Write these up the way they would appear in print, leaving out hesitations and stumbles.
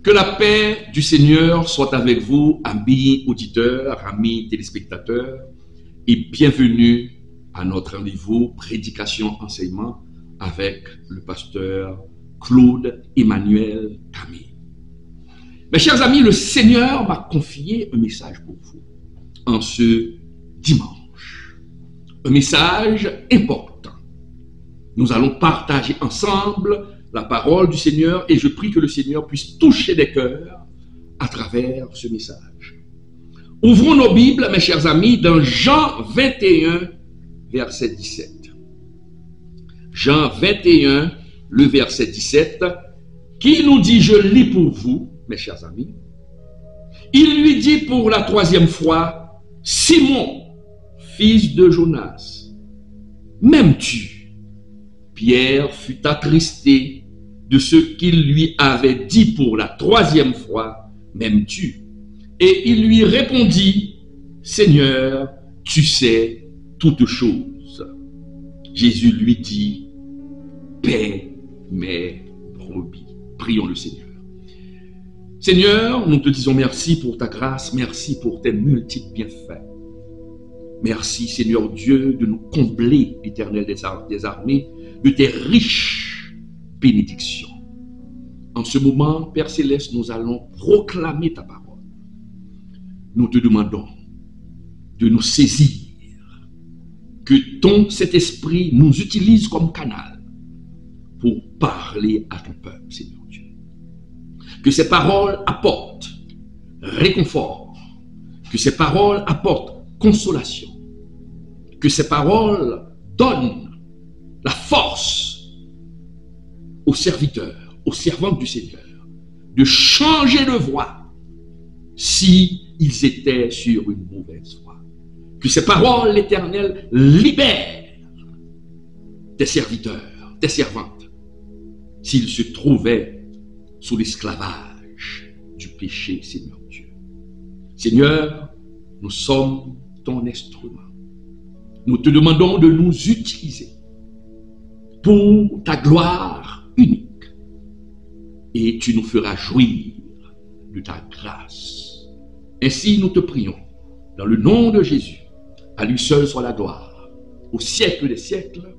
Que la paix du Seigneur soit avec vous, amis auditeurs, amis téléspectateurs, et bienvenue à notre rendez-vous prédication-enseignement avec le pasteur Claude Emmanuel Camille. Mes chers amis, le Seigneur m'a confié un message pour vous en ce dimanche. Un message important. Nous allons partager ensemble la parole du Seigneur et je prie que le Seigneur puisse toucher des cœurs à travers ce message. Ouvrons nos Bibles, mes chers amis, dans Jean 21, verset 17. Jean 21, le verset 17, qui nous dit, je lis pour vous, mes chers amis, il lui dit pour la troisième fois, Simon, fils de Jonas, m'aimes-tu? Pierre fut attristé de ce qu'il lui avait dit pour la troisième fois, m'aimes-tu? Et il lui répondit, Seigneur, tu sais toutes choses. Jésus lui dit, paie mes brebis. Prions le Seigneur. Seigneur, nous te disons merci pour ta grâce, merci pour tes multiples bienfaits. Merci, Seigneur Dieu, de nous combler, l'Éternel des armées, de tes riches bénédictions. En ce moment, Père Céleste, nous allons proclamer ta parole. Nous te demandons de nous saisir, que ton Saint-Esprit nous utilise comme canal pour parler à ton peuple, Seigneur Dieu. Que ces paroles apportent réconfort, que ces paroles apportent consolation, que ces paroles donnent la force aux serviteurs, aux servantes du Seigneur, de changer de voie si ils étaient sur une mauvaise voie. Que ces paroles, l'Éternel, libèrent tes serviteurs, tes servantes, s'ils se trouvaient sous l'esclavage du péché, Seigneur Dieu. Seigneur, nous sommes ton instrument. Nous te demandons de nous utiliser pour ta gloire unique. Et tu nous feras jouir de ta grâce. Ainsi nous te prions, dans le nom de Jésus. À lui seul soit la gloire, au siècle des siècles.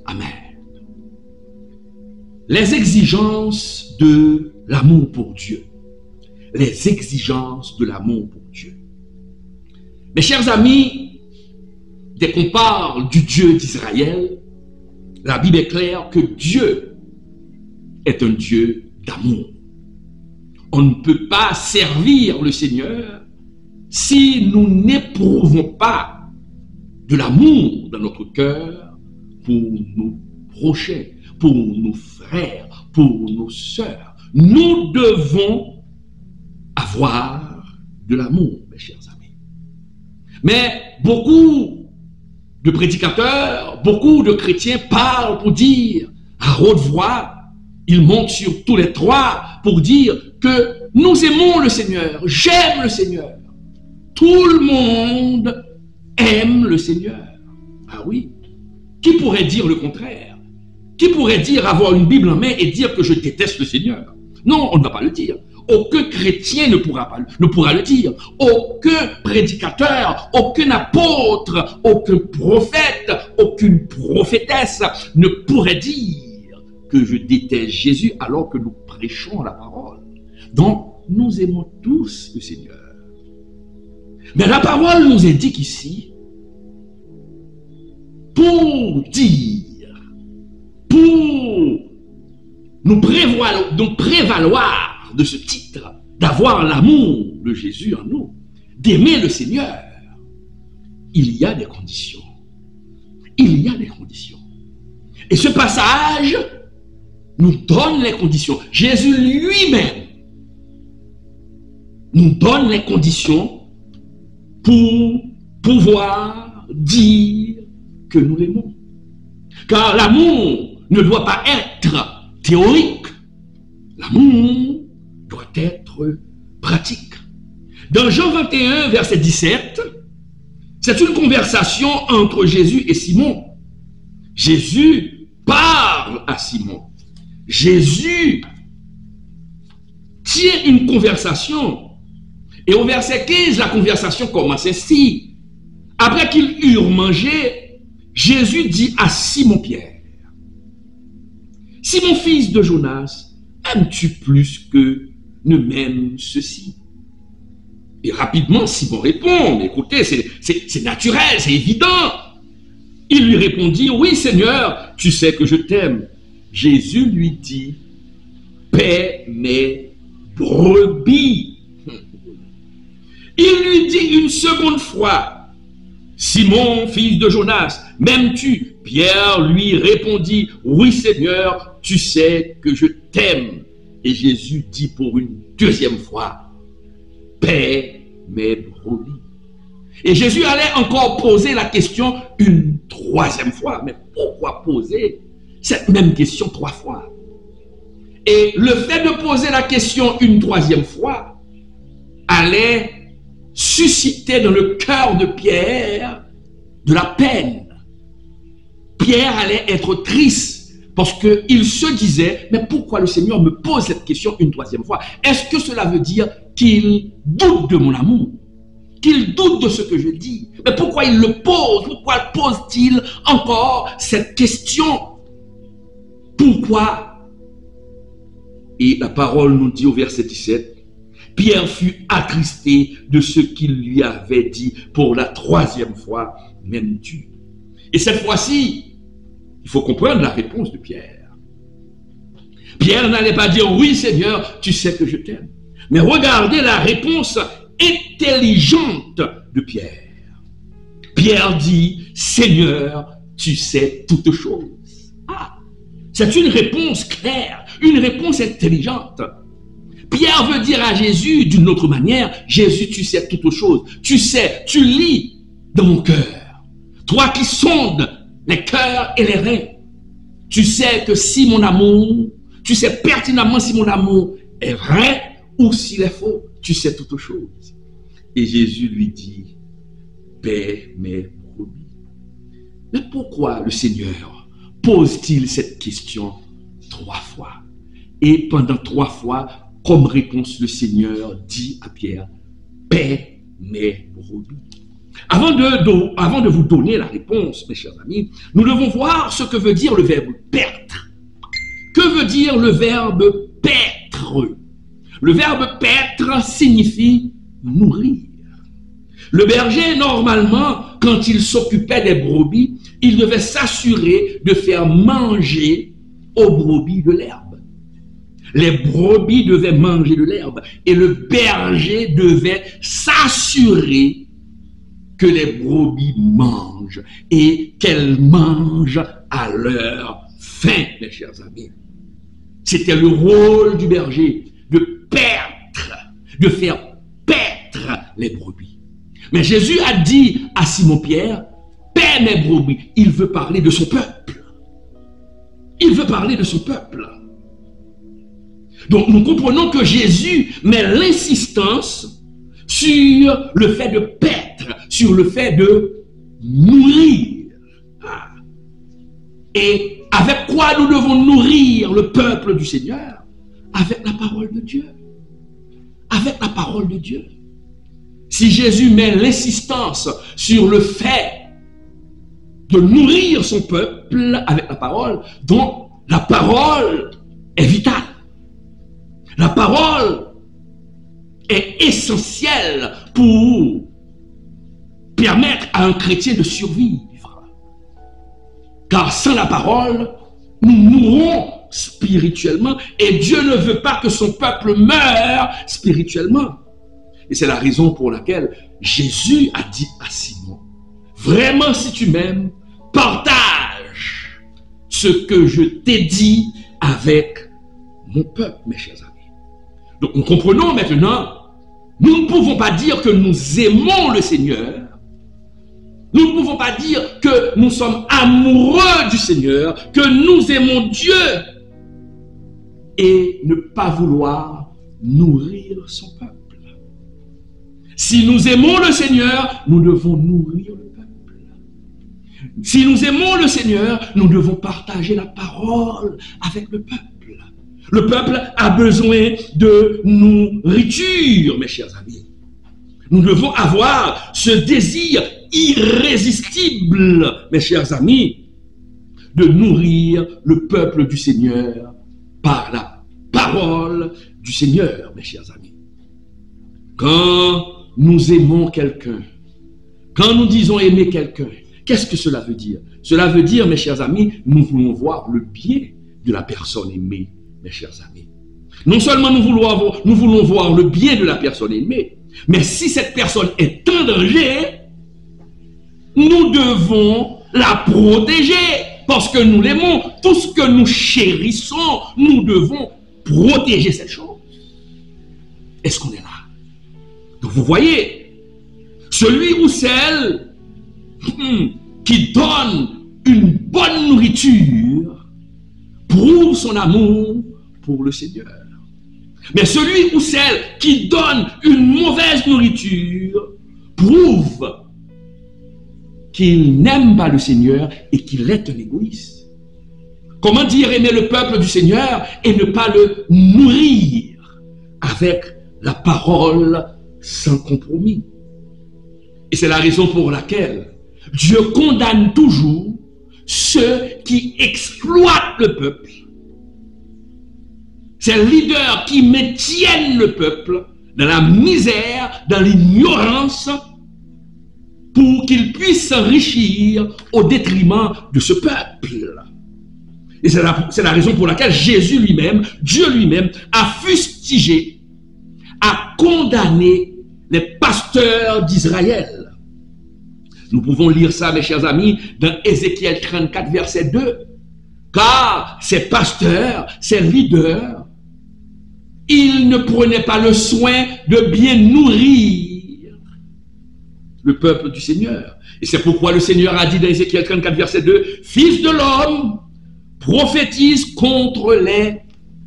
Amen. Les exigences de l'amour pour Dieu. Les exigences de l'amour pour Dieu. Mes chers amis, dès qu'on parle du Dieu d'Israël, la Bible est claire que Dieu est un Dieu d'amour. On ne peut pas servir le Seigneur si nous n'éprouvons pas de l'amour dans notre cœur pour nos prochains, pour nos frères, pour nos sœurs. Nous devons avoir de l'amour, mes chers amis. Mais beaucoup de prédicateurs, beaucoup de chrétiens parlent pour dire à haute voix, ils montent sur tous les toits pour dire que nous aimons le Seigneur, j'aime le Seigneur. Tout le monde aime le Seigneur. Ah oui. Qui pourrait dire le contraire? Qui pourrait dire avoir une Bible en main et dire que je déteste le Seigneur? Non, on ne va pas le dire. Aucun chrétien ne pourra le dire. Aucun prédicateur, aucun apôtre, aucun prophète, aucune prophétesse ne pourrait dire que je déteste Jésus alors que nous prêchons la parole. Donc, nous aimons tous le Seigneur. Mais la parole nous indique ici, pour dire, pour nous prévaloir de ce titre, d'avoir l'amour de Jésus en nous, d'aimer le Seigneur, il y a des conditions. Il y a des conditions. Et ce passage nous donne les conditions. Jésus lui-même nous donne les conditions pour pouvoir dire que nous l'aimons. Car l'amour ne doit pas être théorique. L'amour doit être pratique. Dans Jean 21, verset 17, c'est une conversation entre Jésus et Simon. Jésus parle à Simon. Jésus tient une conversation. Et au verset 15, la conversation commence ainsi. Après qu'ils eurent mangé, Jésus dit à Simon-Pierre, « Simon, fils de Jonas, aimes-tu plus que ne m'aime ceci ?» Et rapidement, Simon répond, « Mais écoutez, c'est naturel, c'est évident. » Il lui répondit, « Oui, Seigneur, tu sais que je t'aime. » Jésus lui dit, « Paie mes brebis. » Il lui dit une seconde fois, « Simon, fils de Jonas, m'aimes-tu » Pierre lui répondit, « Oui, Seigneur, tu sais que je t'aime. » Et Jésus dit pour une deuxième fois, « Paie mes brebis. » Et Jésus allait encore poser la question une troisième fois. Mais pourquoi poser cette même question 3 fois? Et le fait de poser la question une troisième fois allait susciter dans le cœur de Pierre de la peine. Pierre allait être triste parce qu'il se disait, mais pourquoi le Seigneur me pose cette question une troisième fois? Est-ce que cela veut dire qu'il doute de mon amour? Qu'il doute de ce que je dis? Mais pourquoi il le pose? Pourquoi pose-t-il encore cette question? Pourquoi? Et la parole nous dit au verset 17, Pierre fut attristé de ce qu'il lui avait dit pour la troisième fois, m'aimes-tu? Et cette fois-ci, il faut comprendre la réponse de Pierre. Pierre n'allait pas dire, oui Seigneur, tu sais que je t'aime. Mais regardez la réponse intelligente de Pierre. Pierre dit, Seigneur, tu sais toutes choses. Ah, c'est une réponse claire, une réponse intelligente. Pierre veut dire à Jésus d'une autre manière, Jésus, tu sais toutes choses. Tu sais, tu lis dans mon cœur. Toi qui sondes les cœurs et les reins. Tu sais que si mon amour, tu sais pertinemment si mon amour est vrai ou s'il est faux. Tu sais toutes choses. Et Jésus lui dit, paie mes brebis. Mais pourquoi le Seigneur pose-t-il cette question 3 fois? Et pendant 3 fois, comme réponse, le Seigneur dit à Pierre, paie mes brebis. Avant de vous donner la réponse, mes chers amis, nous devons voir ce que veut dire le verbe paître. Que veut dire le verbe paître? Le verbe paître signifie nourrir. Le berger, normalement, quand il s'occupait des brebis, il devait s'assurer de faire manger aux brebis de l'herbe. Les brebis devaient manger de l'herbe et le berger devait s'assurer que les brebis mangent et qu'elles mangent à leur faim, mes chers amis. C'était le rôle du berger de paître, de faire paître les brebis. Mais Jésus a dit à Simon-Pierre, paie mes brebis. Il veut parler de son peuple. Il veut parler de son peuple. Donc nous comprenons que Jésus met l'insistance sur le fait de paître, sur le fait de nourrir. Et avec quoi nous devons nourrir le peuple du Seigneur? Avec la parole de Dieu. Avec la parole de Dieu. Si Jésus met l'insistance sur le fait de nourrir son peuple avec la parole, donc la parole est vitale. La parole est essentielle pour permettre à un chrétien de survivre. Car sans la parole, nous mourrons spirituellement et Dieu ne veut pas que son peuple meure spirituellement. Et c'est la raison pour laquelle Jésus a dit à Simon, vraiment si tu m'aimes, partage ce que je t'ai dit avec mon peuple, mes chers amis. Donc nous comprenons maintenant, nous ne pouvons pas dire que nous aimons le Seigneur, nous ne pouvons pas dire que nous sommes amoureux du Seigneur, que nous aimons Dieu et ne pas vouloir nourrir son peuple. Si nous aimons le Seigneur, nous devons nourrir le peuple. Si nous aimons le Seigneur, nous devons partager la parole avec le peuple. Le peuple a besoin de nourriture, mes chers amis. Nous devons avoir ce désir irrésistible, mes chers amis, de nourrir le peuple du Seigneur par la parole du Seigneur, mes chers amis. Quand nous aimons quelqu'un, quand nous disons aimer quelqu'un, qu'est-ce que cela veut dire? Cela veut dire, mes chers amis, nous voulons voir le bien de la personne aimée, mes chers amis. Non seulement nous voulons voir le bien de la personne aimée, mais si cette personne est en danger, nous devons la protéger parce que nous l'aimons. Tout ce que nous chérissons, nous devons protéger cette chose. Est-ce qu'on est là? Donc vous voyez, celui ou celle qui donne une bonne nourriture prouve son amour pour le Seigneur. Mais celui ou celle qui donne une mauvaise nourriture prouve qu'il n'aime pas le Seigneur et qu'il est un égoïste. Comment dire aimer le peuple du Seigneur et ne pas le nourrir avec la parole sans compromis? Et c'est la raison pour laquelle Dieu condamne toujours ceux qui exploitent le peuple. Ces leaders qui maintiennent le peuple dans la misère, dans l'ignorance, pour qu'il puisse s'enrichir au détriment de ce peuple. Et c'est la raison pour laquelle Jésus lui-même, Dieu lui-même, a fustigé, a condamné les pasteurs d'Israël. Nous pouvons lire ça, mes chers amis, dans Ézéchiel 34, verset 2. Car ces pasteurs, ces leaders, ils ne prenaient pas le soin de bien nourrir le peuple du Seigneur. Et c'est pourquoi le Seigneur a dit dans Ézéchiel 34, verset 2, « Fils de l'homme, prophétise contre les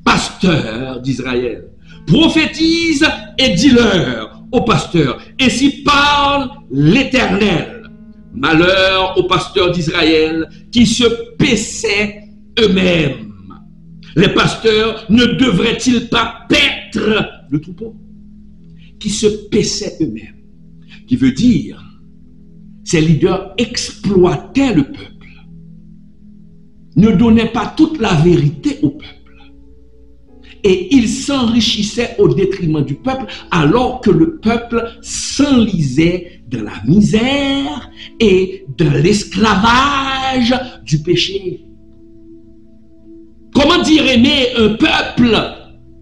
pasteurs d'Israël. Prophétise et dis-leur aux pasteurs, ainsi parle l'Éternel. Malheur aux pasteurs d'Israël qui se paissaient eux-mêmes. Les pasteurs ne devraient-ils pas paître le troupeau? Qui se paissaient eux-mêmes. Qui veut dire, ces leaders exploitaient le peuple. Ne donnaient pas toute la vérité au peuple. Et ils s'enrichissaient au détriment du peuple, alors que le peuple s'enlisait dans la misère et dans l'esclavage du péché. Comment dire aimer un peuple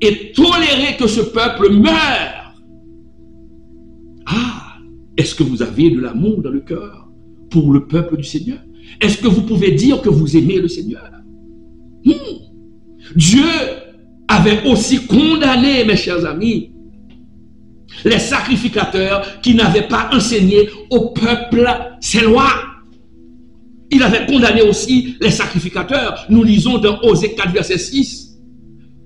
et tolérer que ce peuple meure? Ah, est-ce que vous avez de l'amour dans le cœur pour le peuple du Seigneur? Est-ce que vous pouvez dire que vous aimez le Seigneur? Dieu avait aussi condamné, mes chers amis, les sacrificateurs qui n'avaient pas enseigné au peuple ses lois. Il avait condamné aussi les sacrificateurs. Nous lisons dans Osée 4, verset 6.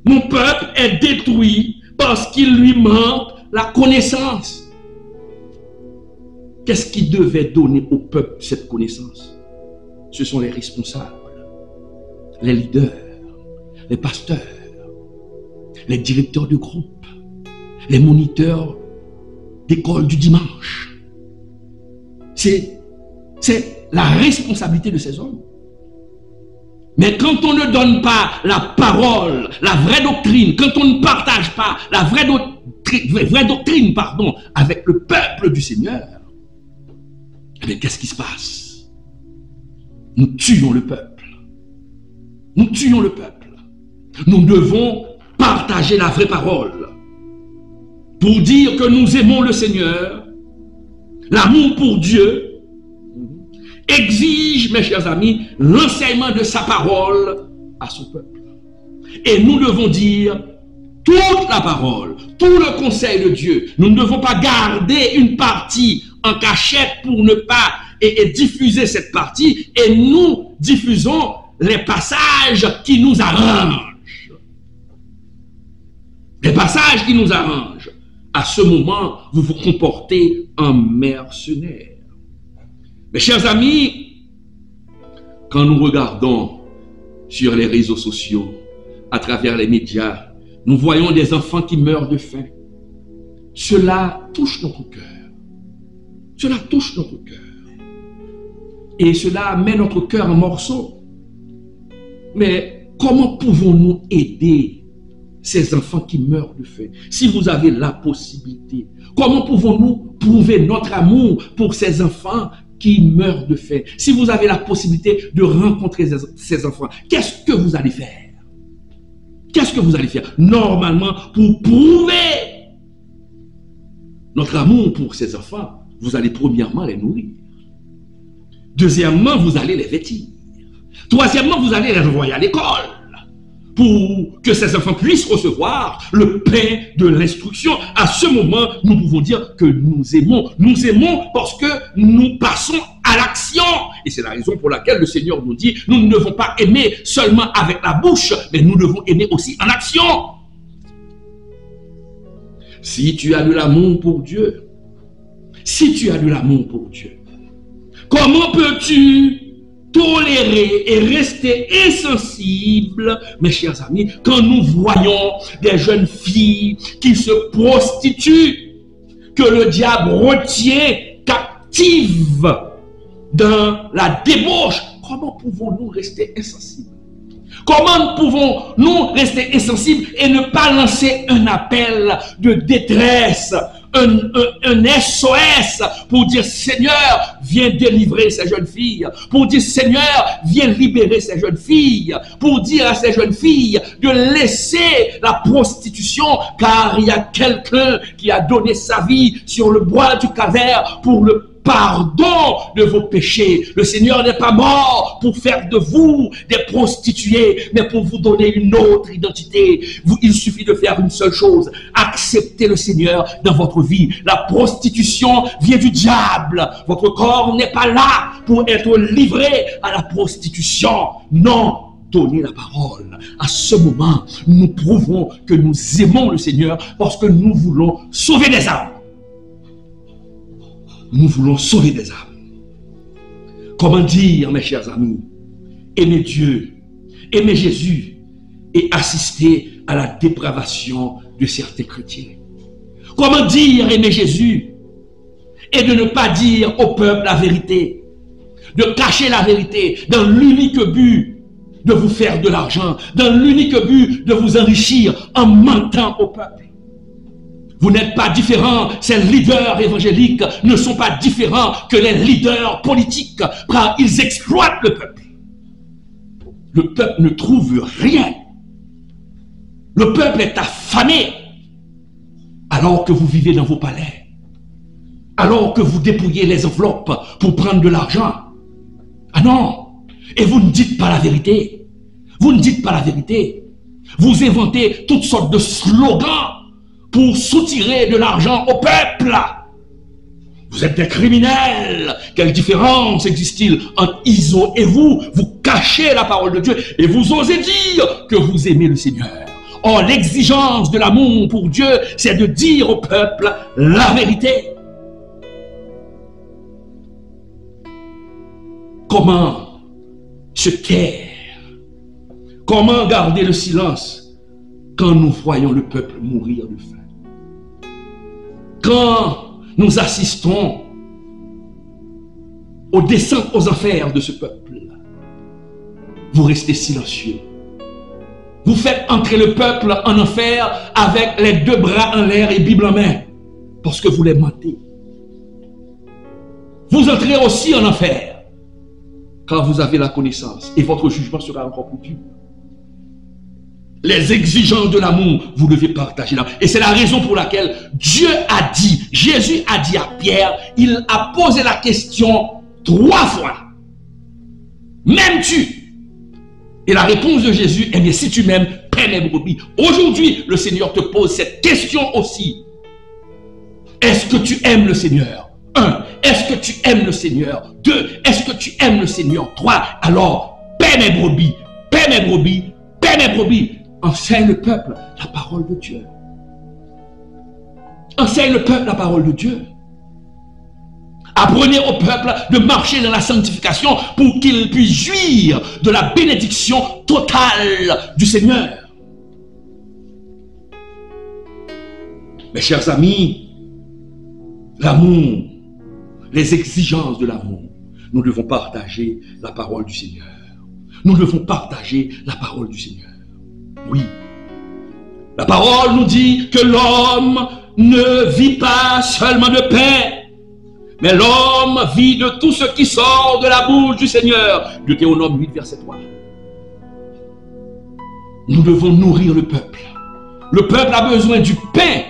Mon peuple est détruit parce qu'il lui manque la connaissance. Qu'est-ce qui devait donner au peuple cette connaissance? Ce sont les responsables, les leaders, les pasteurs, les directeurs de groupe, les moniteurs d'école du dimanche. C'est la responsabilité de ces hommes. Mais quand on ne donne pas la parole, la vraie doctrine, quand on ne partage pas la vraie doctrine, avec le peuple du Seigneur, eh bien, qu'est-ce qui se passe? Nous tuons le peuple. Nous tuons le peuple. Nous devons partager la vraie parole pour dire que nous aimons le Seigneur. L'amour pour Dieu exige, mes chers amis, l'enseignement de sa parole à son peuple. Et nous devons dire toute la parole, tout le conseil de Dieu. Nous ne devons pas garder une partie en cachette pour ne pas et diffuser cette partie, et nous diffusons les passages qui nous arrangent. Les passages qui nous arrangent. À ce moment, vous vous comportez en mercenaire. Mes chers amis, quand nous regardons sur les réseaux sociaux, à travers les médias, nous voyons des enfants qui meurent de faim. Cela touche notre cœur. Cela touche notre cœur. Et cela met notre cœur en morceaux. Mais comment pouvons-nous aider ces enfants qui meurent de faim? Si vous avez la possibilité, comment pouvons-nous prouver notre amour pour ces enfants qui meurent de faim? Si vous avez la possibilité de rencontrer ces enfants, qu'est-ce que vous allez faire? Qu'est-ce que vous allez faire? Normalement, pour prouver notre amour pour ces enfants, vous allez premièrement les nourrir. Deuxièmement, vous allez les vêtir. Troisièmement, vous allez les envoyer à l'école pour que ces enfants puissent recevoir le pain de l'instruction. À ce moment, nous pouvons dire que nous aimons. Nous aimons parce que nous passons à l'action. Et c'est la raison pour laquelle le Seigneur nous dit, nous ne devons pas aimer seulement avec la bouche, mais nous devons aimer aussi en action. Si tu as de l'amour pour Dieu, si tu as de l'amour pour Dieu, comment peux-tu tolérer et rester insensible, mes chers amis, quand nous voyons des jeunes filles qui se prostituent, que le diable retient captives dans la débauche? Comment pouvons-nous rester insensibles? Comment pouvons-nous rester insensibles et ne pas lancer un appel de détresse, un SOS pour dire Seigneur, viens délivrer ces jeunes filles, pour dire Seigneur, viens libérer ces jeunes filles, pour dire à ces jeunes filles de laisser la prostitution, car il y a quelqu'un qui a donné sa vie sur le bois du calvaire pour le pardon de vos péchés. Le Seigneur n'est pas mort pour faire de vous des prostituées, mais pour vous donner une autre identité. Il suffit de faire une seule chose, accepter le Seigneur dans votre vie. La prostitution vient du diable. Votre corps n'est pas là pour être livré à la prostitution. Non. Donner la parole. À ce moment, nous prouvons que nous aimons le Seigneur parce que nous voulons sauver des âmes. Nous voulons sauver des âmes. Comment dire, mes chers amis, aimer Dieu, aimer Jésus et assister à la dépravation de certains chrétiens? Comment dire aimer Jésus et de ne pas dire au peuple la vérité, de cacher la vérité dans l'unique but de vous faire de l'argent, dans l'unique but de vous enrichir en mentant au peuple? Vous n'êtes pas différents, ces leaders évangéliques ne sont pas différents que les leaders politiques, car ils exploitent le peuple. Le peuple ne trouve rien. Le peuple est affamé, alors que vous vivez dans vos palais, alors que vous dépouillez les enveloppes pour prendre de l'argent. Ah non, et vous ne dites pas la vérité. Vous ne dites pas la vérité. Vous inventez toutes sortes de slogans pour soutirer de l'argent au peuple. Vous êtes des criminels. Quelle différence existe-t-il entre Iso et vous? Vous cachez la parole de Dieu et vous osez dire que vous aimez le Seigneur. Or, l'exigence de l'amour pour Dieu, c'est de dire au peuple la vérité. Comment se taire? Comment garder le silence quand nous voyons le peuple mourir de faim? Quand nous assistons aux descentes aux enfers de ce peuple, vous restez silencieux. Vous faites entrer le peuple en enfer avec les deux bras en l'air et Bible en main, parce que vous les mentez. Vous entrez aussi en enfer, quand vous avez la connaissance, et votre jugement sera encore plus dur. Les exigences de l'amour, vous devez partager l'amour. Et c'est la raison pour laquelle Dieu a dit, Jésus a dit à Pierre, il a posé la question 3 fois. M'aimes-tu? Et la réponse de Jésus, eh bien, si tu m'aimes, paie mes brebis. Aujourd'hui, le Seigneur te pose cette question aussi. Est-ce que tu aimes le Seigneur? 1. Est-ce que tu aimes le Seigneur? 2. Est-ce que tu aimes le Seigneur? 3. Alors, paie mes brebis, paie mes brebis, paie mes brebis. Enseigne le peuple la parole de Dieu. Enseigne le peuple la parole de Dieu. Apprenez au peuple de marcher dans la sanctification pour qu'il puisse jouir de la bénédiction totale du Seigneur. Mes chers amis, l'amour, les exigences de l'amour, nous devons partager la parole du Seigneur. Nous devons partager la parole du Seigneur. Oui. La parole nous dit que l'homme ne vit pas seulement de pain, mais l'homme vit de tout ce qui sort de la bouche du Seigneur. Deutéronome 8, verset 3. Nous devons nourrir le peuple. Le peuple a besoin du pain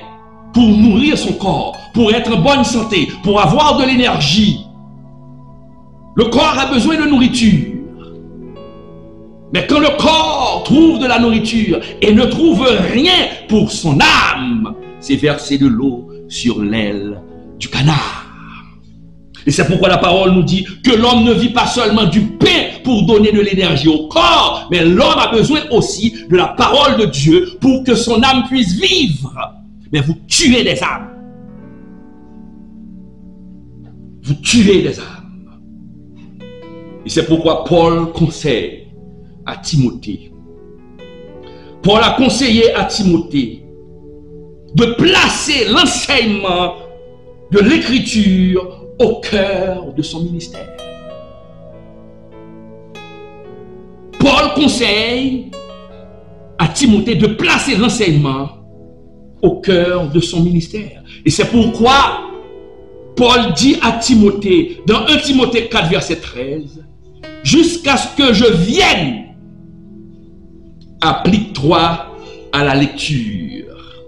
pour nourrir son corps, pour être en bonne santé, pour avoir de l'énergie. Le corps a besoin de nourriture. Mais quand le corps trouve de la nourriture et ne trouve rien pour son âme, c'est verser de l'eau sur l'aile du canard. Et c'est pourquoi la parole nous dit que l'homme ne vit pas seulement du pain pour donner de l'énergie au corps, mais l'homme a besoin aussi de la parole de Dieu pour que son âme puisse vivre. Mais vous tuez des âmes. Vous tuez des âmes. Et c'est pourquoi Paul conseille à Timothée. Paul a conseillé à Timothée de placer l'enseignement de l'écriture au cœur de son ministère. Paul conseille à Timothée de placer l'enseignement au cœur de son ministère. Et c'est pourquoi Paul dit à Timothée, dans 1 Timothée 4, verset 13, « Jusqu'à ce que je vienne, applique-toi à la lecture,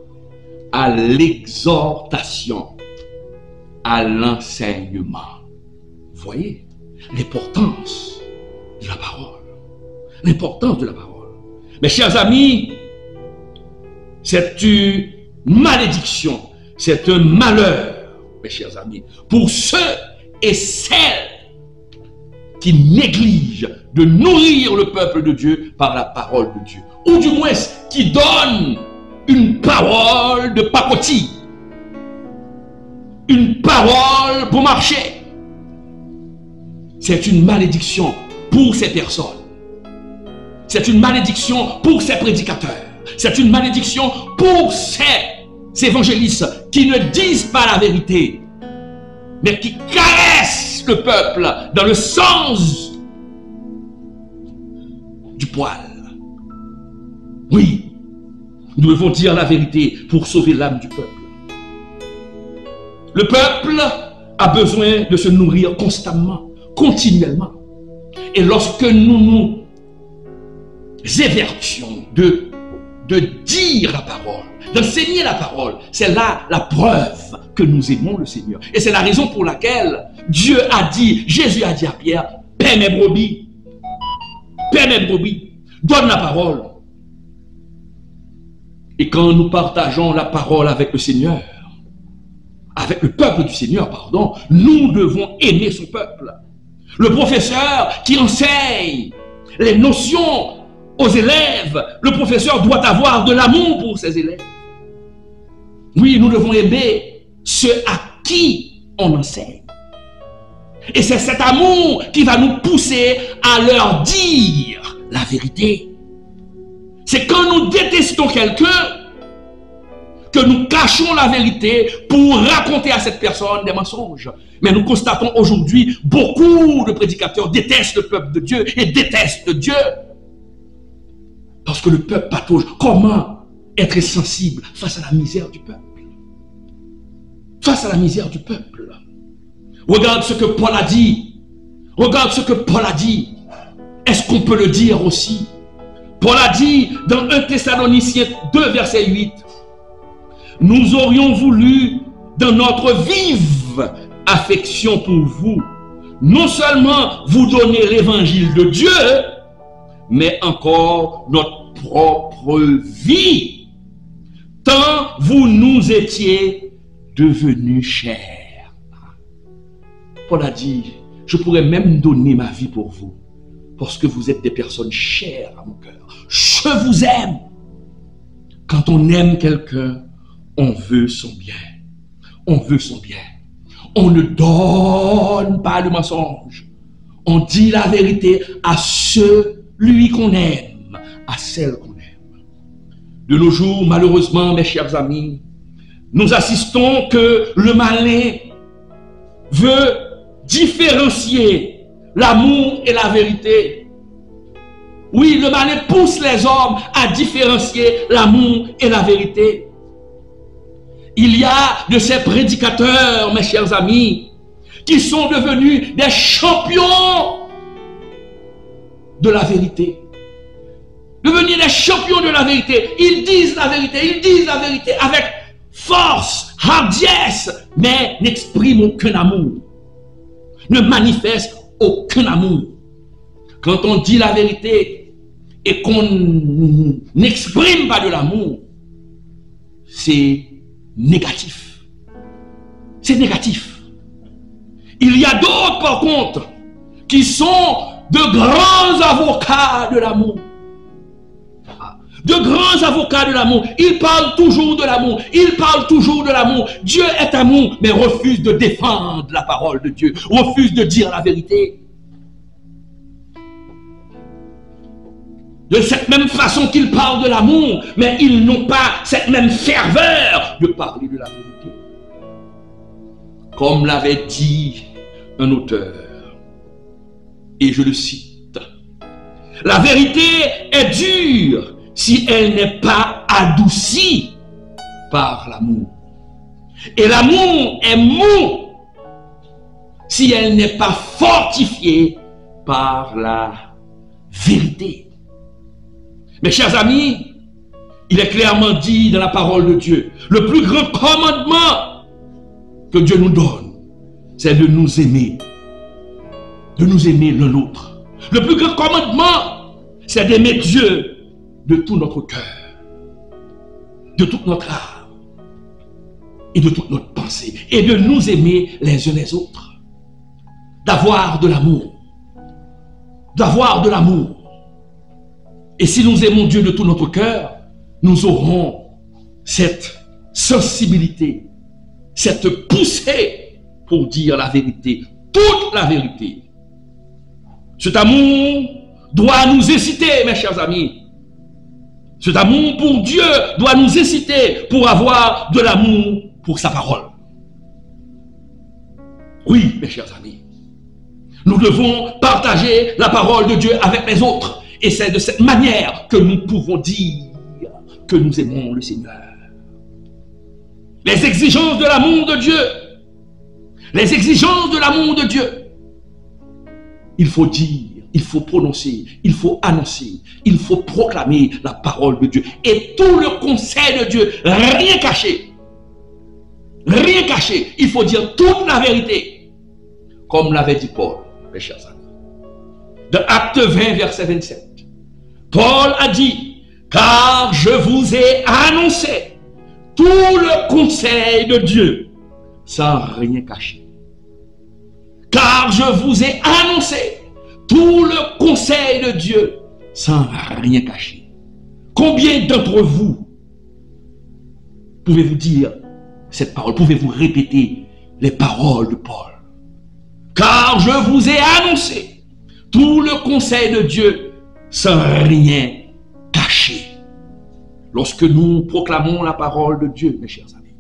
à l'exhortation, à l'enseignement. » Voyez l'importance de la parole. L'importance de la parole. Mes chers amis, c'est une malédiction, c'est un malheur, mes chers amis, pour ceux et celles qui négligent de nourrir le peuple de Dieu par la parole de Dieu, ou du moins qui donnent une parole de pacotille, une parole pour marcher. C'est une malédiction pour ces personnes. C'est une malédiction pour ces prédicateurs. C'est une malédiction pour ces évangélistes qui ne disent pas la vérité, mais qui caressent le peuple dans le sens du poil. Oui, nous devons dire la vérité pour sauver l'âme du peuple. Le peuple a besoin de se nourrir constamment, continuellement. Et lorsque nous nous évertions de dire la parole, d'enseigner la parole, c'est là la preuve que nous aimons le Seigneur. Et c'est la raison pour laquelle Dieu a dit, Jésus a dit à Pierre, paie mes brebis, donne la parole. Et quand nous partageons la parole avec le Seigneur, avec le peuple du Seigneur, pardon, nous devons aimer son peuple. Le professeur qui enseigne les notions aux élèves, le professeur doit avoir de l'amour pour ses élèves. Oui, nous devons aimer ceux à qui on enseigne. Et c'est cet amour qui va nous pousser à leur dire la vérité. C'est quand nous détestons quelqu'un que nous cachons la vérité pour raconter à cette personne des mensonges. Mais nous constatons aujourd'hui, beaucoup de prédicateurs détestent le peuple de Dieu et détestent Dieu. Parce que le peuple patauge. Comment être sensible face à la misère du peuple? Face à la misère du peuple. Regarde ce que Paul a dit. Regarde ce que Paul a dit. Est-ce qu'on peut le dire aussi? Paul a dit dans 1 Thessaloniciens 2, verset 8, « Nous aurions voulu, dans notre vive affection pour vous, non seulement vous donner l'évangile de Dieu, mais encore notre propre vie, tant vous nous étiez devenus chers. » Paul a dit, je pourrais même donner ma vie pour vous, parce que vous êtes des personnes chères à mon cœur. Je vous aime. Quand on aime quelqu'un, on veut son bien. On veut son bien. On ne donne pas le mensonge. On dit la vérité à celui qu'on aime, à celle qu'on aime. De nos jours, malheureusement, mes chers amis, nous assistons que le malin veut différencier l'amour et la vérité. Oui, le malin pousse les hommes à différencier l'amour et la vérité. Il y a de ces prédicateurs, mes chers amis, qui sont devenus des champions de la vérité. Devenir des champions de la vérité. Ils disent la vérité avec force, hardiesse, mais n'expriment aucun amour. Ne manifestent aucun amour. Quand on dit la vérité et qu'on n'exprime pas de l'amour, c'est négatif. C'est négatif. Il y a d'autres, par contre, qui sont de grands avocats de l'amour. De grands avocats de l'amour. Ils parlent toujours de l'amour. Ils parlent toujours de l'amour. Dieu est amour, mais refuse de défendre la parole de Dieu. Refuse de dire la vérité. De cette même façon qu'ils parlent de l'amour, mais ils n'ont pas cette même ferveur de parler de la vérité. Comme l'avait dit un auteur, et je le cite, la vérité est dure si elle n'est pas adoucie par l'amour. Et l'amour est mou si elle n'est pas fortifiée par la vérité. Mes chers amis, il est clairement dit dans la parole de Dieu, le plus grand commandement que Dieu nous donne, c'est de nous aimer l'un l'autre. Le plus grand commandement, c'est d'aimer Dieu de tout notre cœur, de toute notre âme et de toute notre pensée, et de nous aimer les uns les autres, d'avoir de l'amour, Et si nous aimons Dieu de tout notre cœur, nous aurons cette sensibilité, cette poussée pour dire la vérité, toute la vérité. Cet amour doit nous inciter, mes chers amis. Cet amour pour Dieu doit nous inciter pour avoir de l'amour pour sa parole. Oui, mes chers amis, nous devons partager la parole de Dieu avec les autres. Et c'est de cette manière que nous pouvons dire que nous aimons le Seigneur. Les exigences de l'amour de Dieu. Les exigences de l'amour de Dieu. Il faut dire, il faut prononcer, il faut annoncer, il faut proclamer la parole de Dieu. Et tout le conseil de Dieu, rien caché. Rien caché. Il faut dire toute la vérité. Comme l'avait dit Paul, mes chers amis. Dans Acte 20, verset 27. Paul a dit, car je vous ai annoncé tout le conseil de Dieu sans rien cacher. Car je vous ai annoncé tout le conseil de Dieu sans rien cacher. Combien d'entre vous pouvez-vous dire cette parole? Pouvez-vous répéter les paroles de Paul? Car je vous ai annoncé tout le conseil de Dieu sans rien cacher. Lorsque nous proclamons la parole de Dieu, mes chers amis,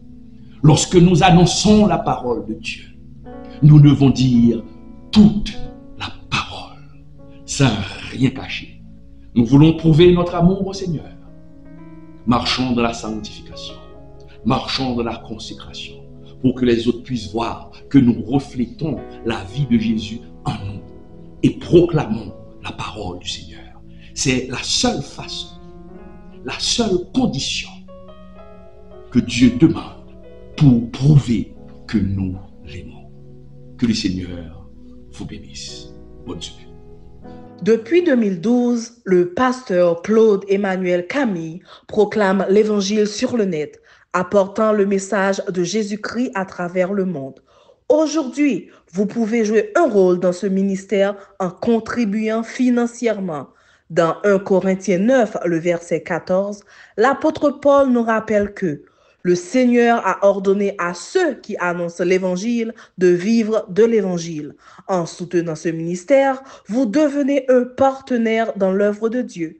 lorsque nous annonçons la parole de Dieu, nous devons dire toute la parole sans rien cacher. Nous voulons prouver notre amour au Seigneur. Marchons dans la sanctification, marchons dans la consécration, pour que les autres puissent voir que nous reflétons la vie de Jésus en nous et proclamons la parole du Seigneur. C'est la seule façon, la seule condition que Dieu demande pour prouver que nous l'aimons. Que le Seigneur vous bénisse. Bonne semaine. Depuis 2012, le pasteur Claude Emmanuel Camille proclame l'évangile sur le net, apportant le message de Jésus-Christ à travers le monde. Aujourd'hui, vous pouvez jouer un rôle dans ce ministère en contribuant financièrement. Dans 1 Corinthiens 9, le verset 14, l'apôtre Paul nous rappelle que le Seigneur a ordonné à ceux qui annoncent l'évangile de vivre de l'évangile. En soutenant ce ministère, vous devenez un partenaire dans l'œuvre de Dieu.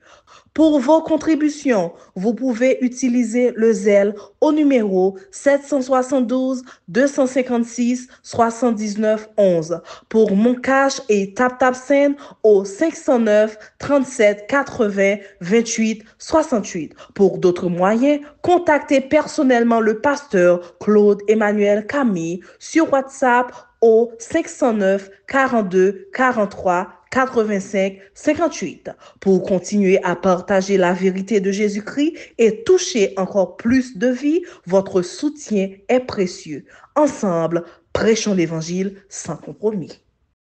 Pour vos contributions, vous pouvez utiliser le Zelle au numéro 772 256 79 11. Pour Moncash et TapTapSend au 509 37 80 28 68. Pour d'autres moyens, contactez personnellement le pasteur Claude Emmanuel Camille sur WhatsApp au 509 42 43 85 58. Pour continuer à partager la vérité de Jésus-Christ et toucher encore plus de vies, votre soutien est précieux. Ensemble, prêchons l'Évangile sans compromis.